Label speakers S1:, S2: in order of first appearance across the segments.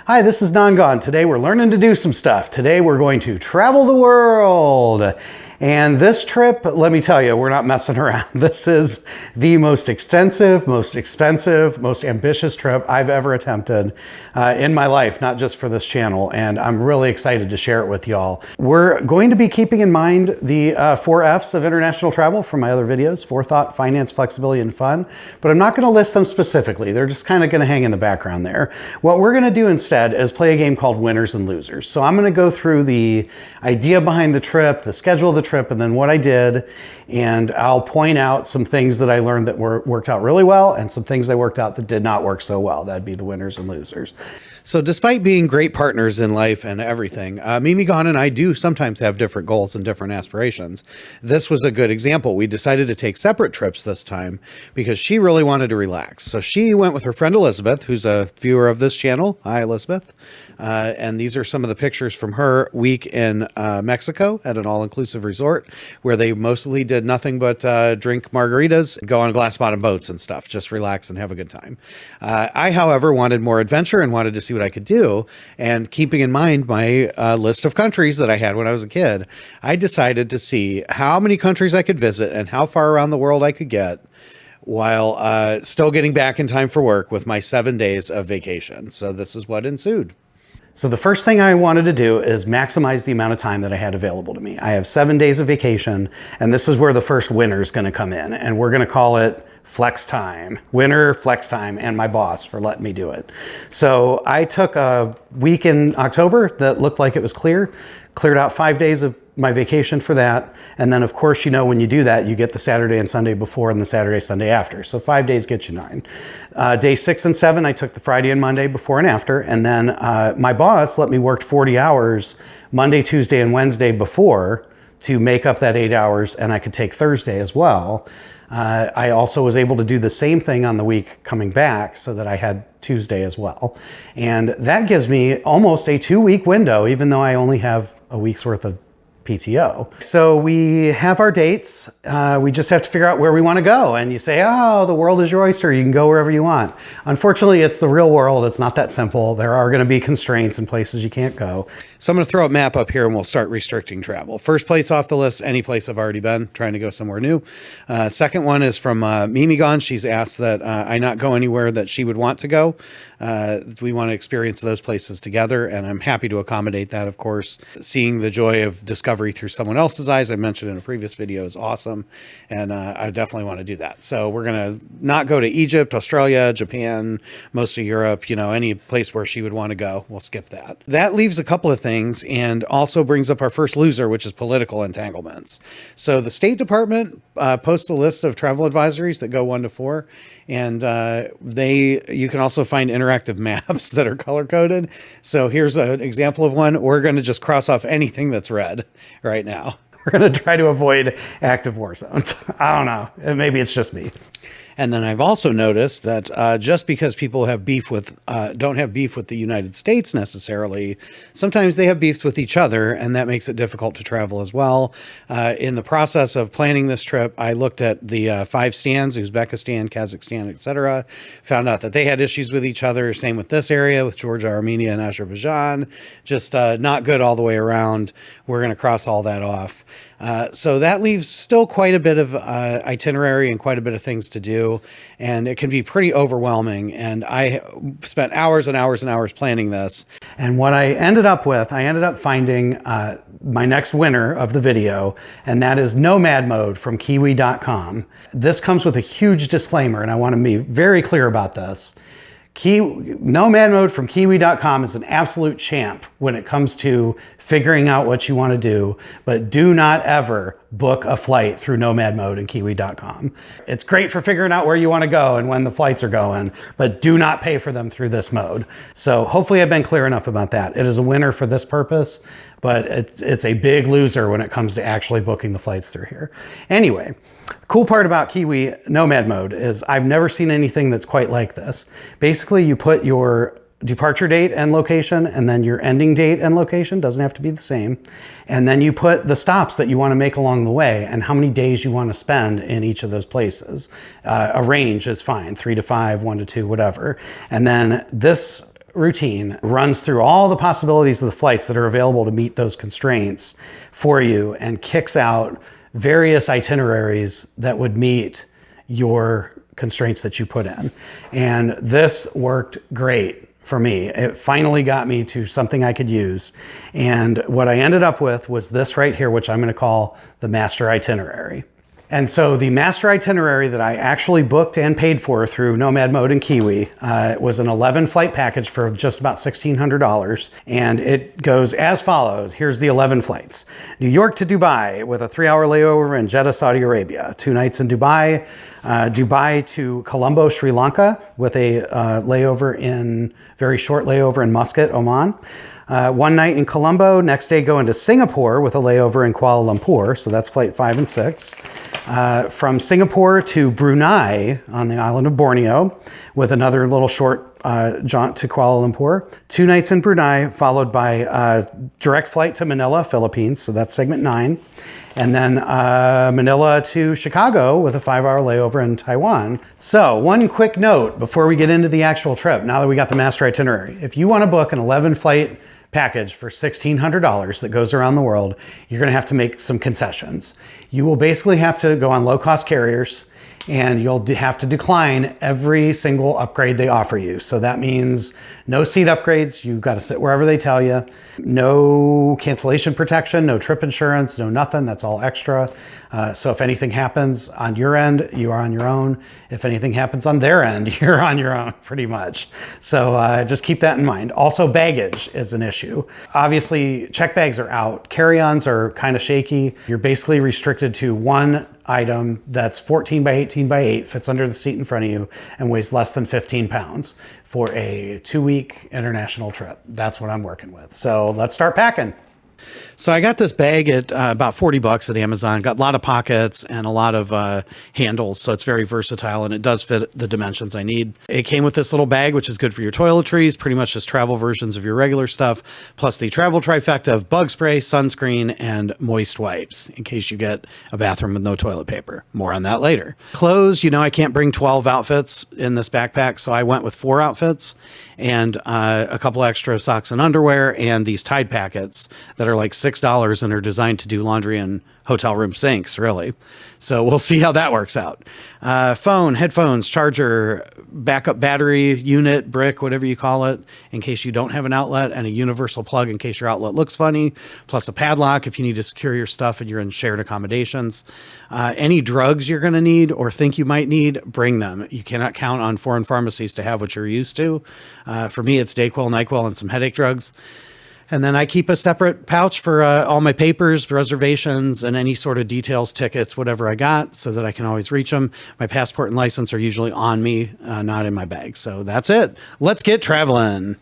S1: Hi, this is NonGone. Today we're learning to do some stuff. Today we're going to travel the world. And this trip, let me tell you, we're not messing around. This is the most extensive, most expensive, most ambitious trip I've ever attempted in my life, not just for this channel. And I'm really excited to share it with y'all. We're going to be keeping in mind the 4 F's of international travel from my other videos: forethought, finance, flexibility, and fun. But I'm not going to list them specifically. They're just kind of going to hang in the background there. What we're going to do instead is play a game called Winners and Losers. So I'm going to go through the idea behind the trip, the schedule of the trip, and then what I did, and I'll point out some things that I learned that worked out really well and some things that worked out that did not work so well. That'd be the winners and losers.
S2: So despite being great partners in life and everything, NonGone and I do sometimes have different goals and different aspirations. This was a good example. We decided to take separate trips this time because she really wanted to relax. So she went with her friend Elizabeth, who's a viewer of this channel. Hi, Elizabeth. And these are some of the pictures from her week in Mexico at an all-inclusive resort where they mostly did nothing but drink margaritas, go on glass bottom boats and stuff, just relax and have a good time. I, however, wanted more adventure and wanted to see what I could do. And keeping in mind my list of countries that I had when I was a kid, I decided to see how many countries I could visit and how far around the world I could get while still getting back in time for work with my 7 days of vacation. So this is what ensued.
S1: So the first thing I wanted to do is maximize the amount of time that I had available to me. I have 7 days of vacation, and this is where the first winner is going to come in, and we're going to call it flex time. Winner, flex time, and my boss for letting me do it. So I took a week in October that looked like it was cleared out 5 days of my vacation for that. And then, of course, you know, when you do that, you get the Saturday and Sunday before and the Saturday, Sunday after. So 5 days gets you 9. Day 6 and 7, I took the Friday and Monday before and after. And then my boss let me work 40 hours Monday, Tuesday, and Wednesday before to make up that 8 hours. And I could take Thursday as well. I also was able to do the same thing on the week coming back so that I had Tuesday as well. And that gives me almost a 2-week window, even though I only have a week's worth of PTO. So we have our dates. We just have to figure out where we want to go. And you say, oh, the world is your oyster. You can go wherever you want. Unfortunately, it's the real world. It's not that simple. There are going to be constraints and places you can't go.
S2: So I'm going to throw a map up here and we'll start restricting travel. First place off the list, any place I've already been, trying to go somewhere new. Second one is from NonGone. She's asked that I not go anywhere that she would want to go. We want to experience those places together, and I'm happy to accommodate that, of course. Seeing the joy of discovery through someone else's eyes, I mentioned in a previous video, is awesome, and I definitely want to do that. So we're going to not go to Egypt, Australia, Japan, most of Europe, you know, any place where she would want to go. We'll skip that. That leaves a couple of things and also brings up our first loser, which is political entanglements. So the State Department posts a list of travel advisories that go 1 to 4, and you can also find interactive maps that are color-coded. So here's an example of one. We're going to just cross off anything that's red right now.
S1: We're going to try to avoid active war zones. I don't know. Maybe it's just me.
S2: And then I've also noticed that just because people have beef with, don't have beef with the United States necessarily, sometimes they have beefs with each other, and that makes it difficult to travel as well. In the process of planning this trip, I looked at the 5 stands, Uzbekistan, Kazakhstan, etc. Found out that they had issues with each other. Same with this area, with Georgia, Armenia, and Azerbaijan. Just not good all the way around. We're going to cross all that off. So that leaves still quite a bit of itinerary and quite a bit of things to do, and it can be pretty overwhelming. And I spent hours and hours and hours planning this.
S1: And what I ended up finding my next winner of the video, and that is Nomad Mode from Kiwi.com. This comes with a huge disclaimer, and I want to be very clear about this. Nomad Mode from Kiwi.com is an absolute champ when it comes to figuring out what you want to do, but do not ever book a flight through Nomad Mode and Kiwi.com. It's great for figuring out where you want to go and when the flights are going, but do not pay for them through this mode. So hopefully I've been clear enough about that. It is a winner for this purpose, but it's a big loser when it comes to actually booking the flights through here. Anyway, the cool part about Kiwi Nomad Mode is I've never seen anything that's quite like this. Basically, you put your departure date and location, and then your ending date and location, doesn't have to be the same. And then you put the stops that you want to make along the way and how many days you want to spend in each of those places. A range is fine, 3 to 5, 1 to 2, whatever. And then this routine runs through all the possibilities of the flights that are available to meet those constraints for you and kicks out various itineraries that would meet your constraints that you put in. And this worked great for me. It finally got me to something I could use. And what I ended up with was this right here, which I'm going to call the master itinerary. And so the master itinerary that I actually booked and paid for through Nomad Mode and Kiwi was an 11 flight package for just about $1,600. And it goes as follows. Here's the 11 flights. New York to Dubai with a 3-hour layover in Jeddah, Saudi Arabia. 2 nights in Dubai. Dubai to Colombo, Sri Lanka with a very short layover in Muscat, Oman. 1 night in Colombo, next day go into Singapore with a layover in Kuala Lumpur. So that's flight 5 and 6. From Singapore to Brunei on the island of Borneo with another little short jaunt to Kuala Lumpur. 2 nights in Brunei, followed by a direct flight to Manila, Philippines. So that's segment 9. And then Manila to Chicago with a 5-hour layover in Taiwan. So one quick note before we get into the actual trip, now that we got the master itinerary. If you want to book an 11 flight package for $1,600 that goes around the world, you're going to have to make some concessions. You will basically have to go on low-cost carriers, and you'll have to decline every single upgrade they offer you. So that means no seat upgrades. You've got to sit wherever they tell you. No cancellation protection, no trip insurance, no nothing. That's all extra. So if anything happens on your end, you are on your own. If anything happens on their end, you're on your own pretty much. So just keep that in mind. Also, baggage is an issue. Obviously, check bags are out. Carry-ons are kind of shaky. You're basically restricted to one item that's 14 by 18 by 8, fits under the seat in front of you, and weighs less than 15 pounds for a 2-week international trip. That's what I'm working with. So let's start packing.
S2: So I got this bag at about $40 at Amazon. Got a lot of pockets and a lot of handles, so it's very versatile and it does fit the dimensions I need. It came with this little bag, which is good for your toiletries, pretty much just travel versions of your regular stuff, plus the travel trifecta of bug spray, sunscreen, and moist wipes in case you get a bathroom with no toilet paper. More on that later. Clothes, I can't bring 12 outfits in this backpack, so I went with 4 outfits and a couple extra socks and underwear and these Tide packets that are like $6 and are designed to do laundry in hotel room sinks, really. So we'll see how that works out. Phone, headphones, charger, backup battery, unit, brick, whatever you call it, in case you don't have an outlet, and a universal plug in case your outlet looks funny, plus a padlock if you need to secure your stuff and you're in shared accommodations. Any drugs you're going to need or think you might need, bring them. You cannot count on foreign pharmacies to have what you're used to. For me, it's Dayquil, NyQuil, and some headache drugs. And then I keep a separate pouch for all my papers, reservations, and any sort of details, tickets, whatever I got, so that I can always reach them. My passport and license are usually on me, not in my bag. So that's it. Let's get traveling.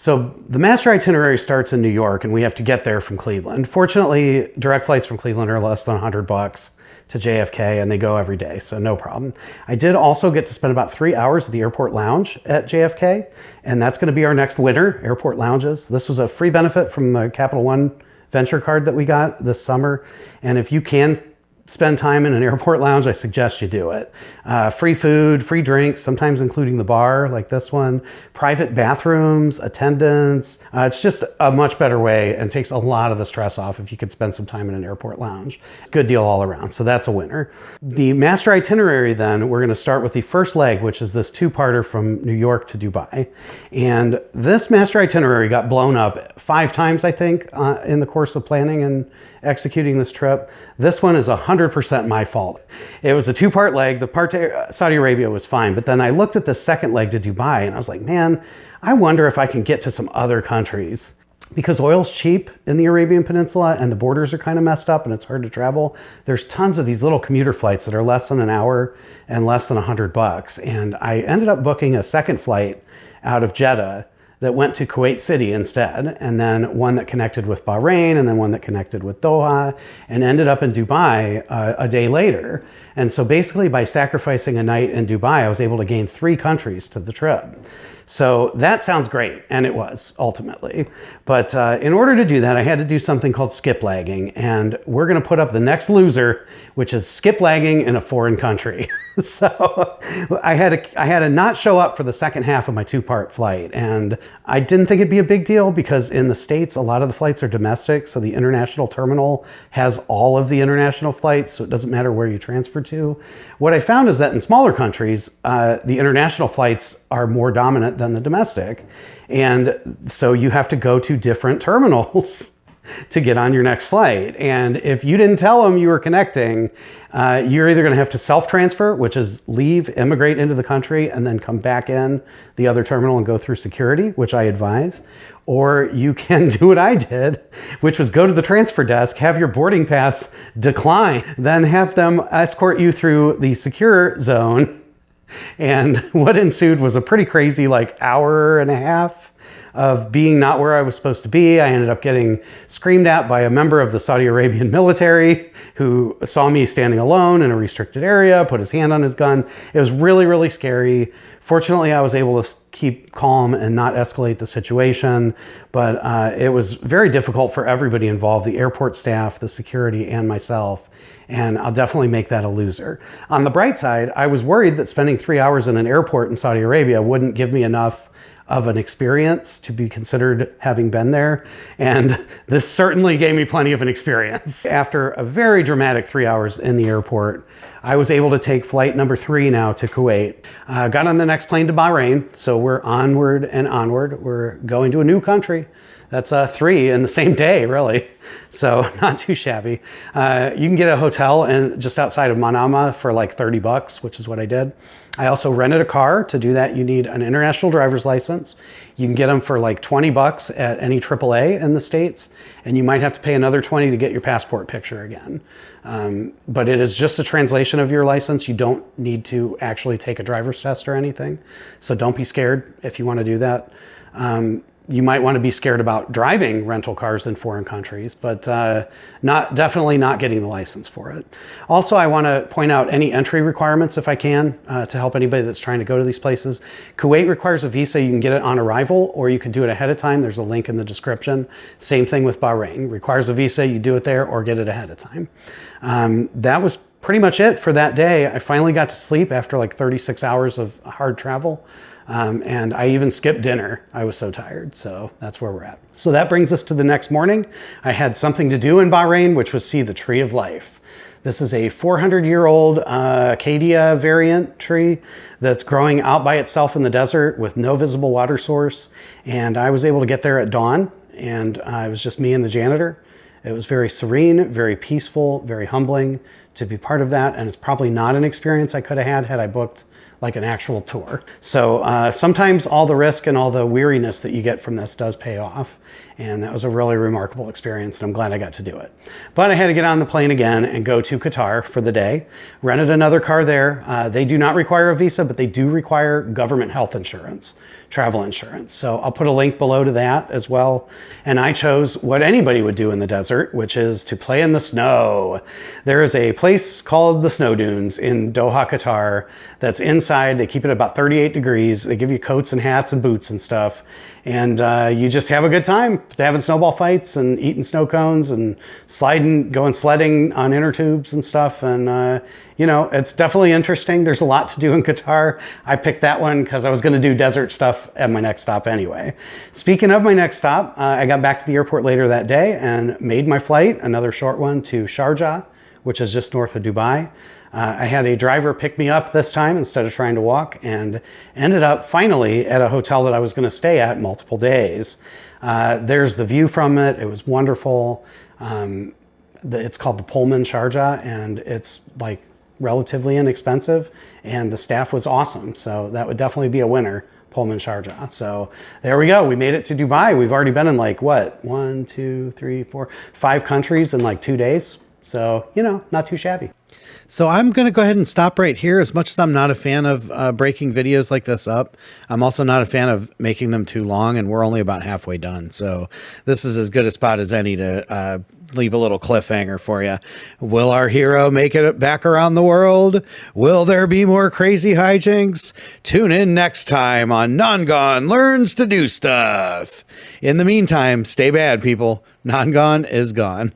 S1: So the master itinerary starts in New York, and we have to get there from Cleveland. Fortunately, direct flights from Cleveland are less than $100 to JFK, and they go every day, so no problem. I did also get to spend about 3 hours at the airport lounge at JFK, and that's going to be our next winter, airport lounges. This was a free benefit from the Capital One Venture card that we got this summer, and if you can spend time in an airport lounge, I suggest you do it. Free food, free drinks, sometimes including the bar like this one, private bathrooms, attendance. It's just a much better way and takes a lot of the stress off if you could spend some time in an airport lounge. Good deal all around, so that's a winner. The master itinerary then, we're going to start with the first leg, which is this 2-parter from New York to Dubai. And this master itinerary got blown up 5 times, I think, in the course of planning and executing this trip. This one is 100% my fault. It was a 2-part leg. The part to Saudi Arabia was fine, but then I looked at the second leg to Dubai and I was like, man, I wonder if I can get to some other countries. Because oil's cheap in the Arabian Peninsula and the borders are kind of messed up and it's hard to travel. There's tons of these little commuter flights that are less than an hour and less than $100. And I ended up booking a second flight out of Jeddah that went to Kuwait City instead, and then one that connected with Bahrain, and then one that connected with Doha, and ended up in Dubai a day later. And so basically by sacrificing a night in Dubai, I was able to gain 3 countries to the trip. So that sounds great, and it was ultimately. But in order to do that, I had to do something called skip lagging, and we're going to put up the next loser, which is skip lagging in a foreign country. So I had to not show up for the second half of my 2-part flight, and I didn't think it'd be a big deal because in the States, a lot of the flights are domestic, so the international terminal has all of the international flights, so it doesn't matter where you transfer to. What I found is that in smaller countries, the international flights are more dominant than the domestic, and so you have to go to different terminals to get on your next flight. And if you didn't tell them you were connecting, you're either going to have to self-transfer, which is leave, immigrate into the country, and then come back in the other terminal and go through security, which I advise. Or you can do what I did, which was go to the transfer desk, have your boarding pass decline, then have them escort you through the secure zone. And what ensued was a pretty crazy hour and a half of being not where I was supposed to be. I ended up getting screamed at by a member of the Saudi Arabian military who saw me standing alone in a restricted area, put his hand on his gun. It was really, really scary. Fortunately, I was able to keep calm and not escalate the situation, but it was very difficult for everybody involved, the airport staff, the security, and myself. And I'll definitely make that a loser. On the bright side, I was worried that spending 3 hours in an airport in Saudi Arabia wouldn't give me enough of an experience to be considered having been there. And this certainly gave me plenty of an experience. After a very dramatic 3 hours in the airport, I was able to take flight number 3 now to Kuwait. Got on the next plane to Bahrain. So we're onward and onward. We're going to a new country. That's 3 in the same day, really. So not too shabby. You can get a hotel just outside of Manama for $30, which is what I did. I also rented a car. To do that, you need an international driver's license. You can get them for $20 at any AAA in the States, and you might have to pay another $20 to get your passport picture again. But it is just a translation of your license. You don't need to actually take a driver's test or anything. So don't be scared if you want to do that. You might want to be scared about driving rental cars in foreign countries, but definitely not getting the license for it. Also, I want to point out any entry requirements if I can to help anybody that's trying to go to these places. Kuwait requires a visa. You can get it on arrival, or you can do it ahead of time. There's a link in the description. Same thing with Bahrain. Requires a visa. You do it there or get it ahead of time. That was pretty much it for that day. I finally got to sleep after 36 hours of hard travel. And I even skipped dinner. I was so tired. So that's where we're at. So that brings us to the next morning. I had something to do in Bahrain, which was see the Tree of Life. This is a 400-year-old Acacia variant tree that's growing out by itself in the desert with no visible water source. And I was able to get there at dawn, and it was just me and the janitor. It was very serene, very peaceful, very humbling to be part of that. And it's probably not an experience I could have had I booked an actual tour. So sometimes all the risk and all the weariness that you get from this does pay off. And that was a really remarkable experience, and I'm glad I got to do it. But I had to get on the plane again and go to Qatar for the day. Rented another car there. They do not require a visa, but they do require government health insurance, travel insurance. So I'll put a link below to that as well. And I chose what anybody would do in the desert, which is to play in the snow. There is a place called the Snow Dunes in Doha, Qatar, that's inside. They keep it about 38 degrees. They give you coats and hats and boots and stuff. And you just have a good time having snowball fights and eating snow cones and going sledding on inner tubes and stuff. And, it's definitely interesting. There's a lot to do in Qatar. I picked that one because I was going to do desert stuff at my next stop anyway. Speaking of my next stop, I got back to the airport later that day and made my flight, another short one, to Sharjah, which is just north of Dubai. I had a driver pick me up this time instead of trying to walk, and ended up finally at a hotel that I was going to stay at multiple days. There's the view from it. It was wonderful. It's called the Pullman Sharjah, and it's relatively inexpensive, and the staff was awesome. So that would definitely be a winner, Pullman Sharjah. So there we go. We made it to Dubai. We've already been in 1, 2, 3, 4, 5 countries in 2 days. So, not too shabby.
S2: So I'm going to go ahead and stop right here. As much as I'm not a fan of breaking videos like this up, I'm also not a fan of making them too long, and we're only about halfway done. So this is as good a spot as any to leave a little cliffhanger for you. Will our hero make it back around the world? Will there be more crazy hijinks? Tune in next time on NonGone Learns to Do Stuff. In the meantime, stay bad, people. NonGone is gone.